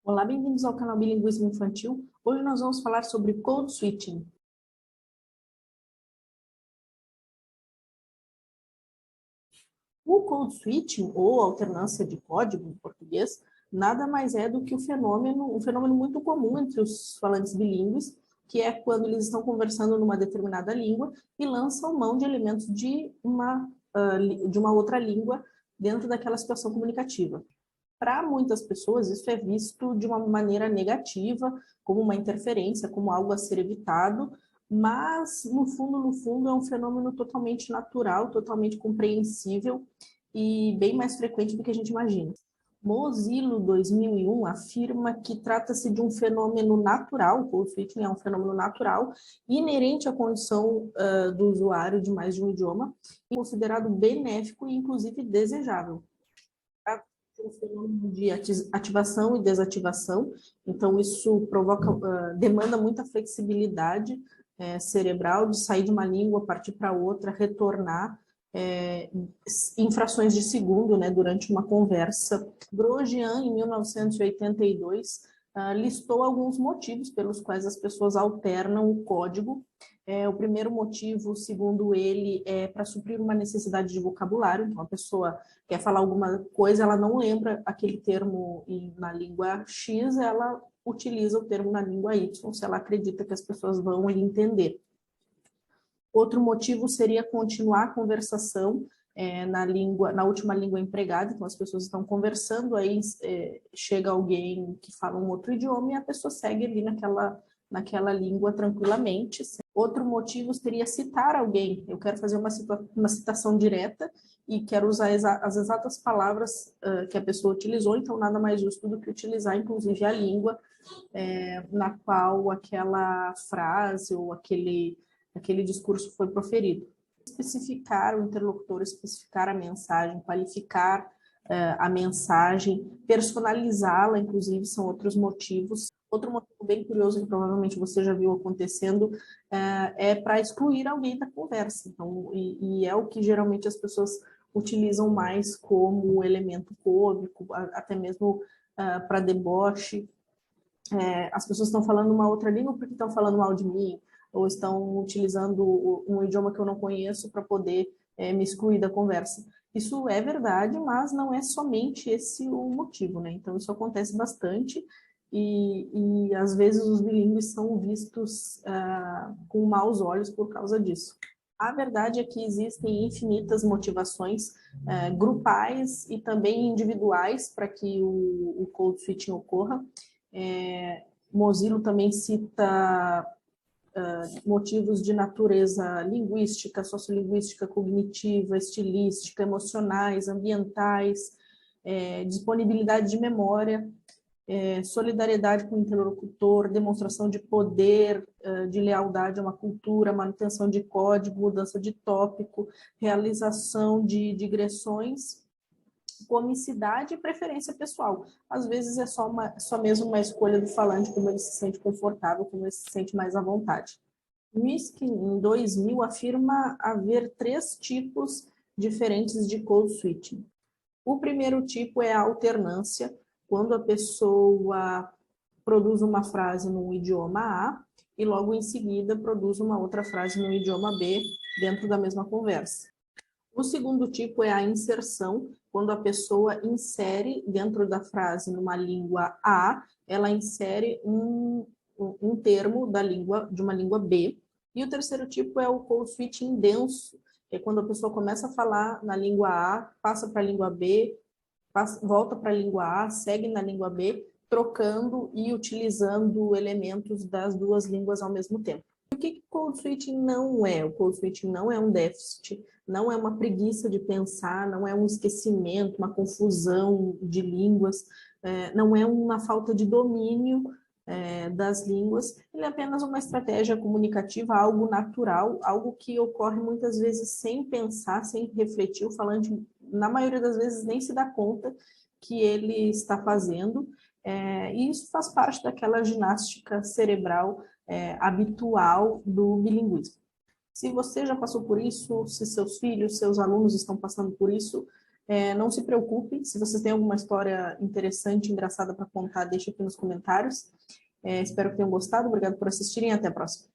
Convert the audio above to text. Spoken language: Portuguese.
Olá, bem-vindos ao canal Bilinguismo Infantil. Hoje nós vamos falar sobre Code Switching. O Code Switching, ou alternância de código em português, nada mais é do que um fenômeno muito comum entre os falantes bilíngues, que é quando eles estão conversando numa determinada língua e lançam mão de elementos de uma outra língua dentro daquela situação comunicativa. Para muitas pessoas, isso é visto de uma maneira negativa, como uma interferência, como algo a ser evitado, mas, no fundo, é um fenômeno totalmente natural, totalmente compreensível e bem mais frequente do que a gente imagina. Mozilo 2001 afirma que trata-se de um fenômeno natural, o code switching é um fenômeno natural, inerente à condição do usuário de mais de um idioma, e considerado benéfico e, inclusive, desejável. Um fenômeno de ativação e desativação, então isso demanda muita flexibilidade cerebral de sair de uma língua, partir para outra, retornar em frações de segundo, né, durante uma conversa. Grosjean, em 1982, listou alguns motivos pelos quais as pessoas alternam o código. O primeiro motivo, segundo ele, é para suprir uma necessidade de vocabulário. Então, a pessoa quer falar alguma coisa, ela não lembra aquele termo na língua X, ela utiliza o termo na língua Y, se ela acredita que as pessoas vão entender. Outro motivo seria continuar a conversação na última língua empregada, então as pessoas estão conversando, aí chega alguém que fala um outro idioma e a pessoa segue ali naquela língua tranquilamente. Outro motivo seria citar alguém. Eu quero fazer uma citação direta e quero usar as exatas palavras que a pessoa utilizou, então nada mais justo do que utilizar, inclusive, a língua na qual aquela frase ou aquele discurso foi proferido. Especificar o interlocutor, especificar a mensagem, qualificar a mensagem, personalizá-la, inclusive, são outros motivos. Outro motivo bem curioso, que provavelmente você já viu acontecendo, é para excluir alguém da conversa. Então, e é o que geralmente as pessoas utilizam mais como elemento cômico, até mesmo para deboche. As pessoas estão falando uma outra língua porque estão falando mal de mim, ou estão utilizando um idioma que eu não conheço para poder me excluir da conversa. Isso é verdade, mas não é somente esse o motivo, né? Então, isso acontece bastante e às vezes os bilíngues são vistos com maus olhos por causa disso. A verdade é que existem infinitas motivações grupais e também individuais para que o code switching ocorra. Mozilo também cita motivos de natureza linguística, sociolinguística, cognitiva, estilística, emocionais, ambientais, disponibilidade de memória, solidariedade com o interlocutor, demonstração de poder, de lealdade a uma cultura, manutenção de código, mudança de tópico, realização de digressões, comicidade e preferência pessoal. Às vezes é só mesmo uma escolha do falante, como ele se sente confortável, como ele se sente mais à vontade. Minsky, em 2000, afirma haver 3 tipos diferentes de code switching. O primeiro tipo é a alternância, quando a pessoa produz uma frase no idioma A e logo em seguida produz uma outra frase no idioma B dentro da mesma conversa. O segundo tipo é a inserção, quando a pessoa insere dentro da frase numa língua A, ela insere um termo de uma língua B. E o terceiro tipo é o code switching denso, que é quando a pessoa começa a falar na língua A, passa para a língua B, volta para a língua A, segue na língua B, trocando e utilizando elementos das duas línguas ao mesmo tempo. O que o code switching não é? O code switching não é um déficit, não é uma preguiça de pensar, não é um esquecimento, uma confusão de línguas, não é uma falta de domínio das línguas, ele é apenas uma estratégia comunicativa, algo natural, algo que ocorre muitas vezes sem pensar, sem refletir. O falante, na maioria das vezes, nem se dá conta que ele está fazendo, e isso faz parte daquela ginástica cerebral habitual do bilinguismo. Se você já passou por isso, se seus filhos, seus alunos estão passando por isso, Não se preocupe, se vocês têm alguma história interessante, engraçada para contar, deixa aqui nos comentários. Espero que tenham gostado, obrigado por assistirem e até a próxima.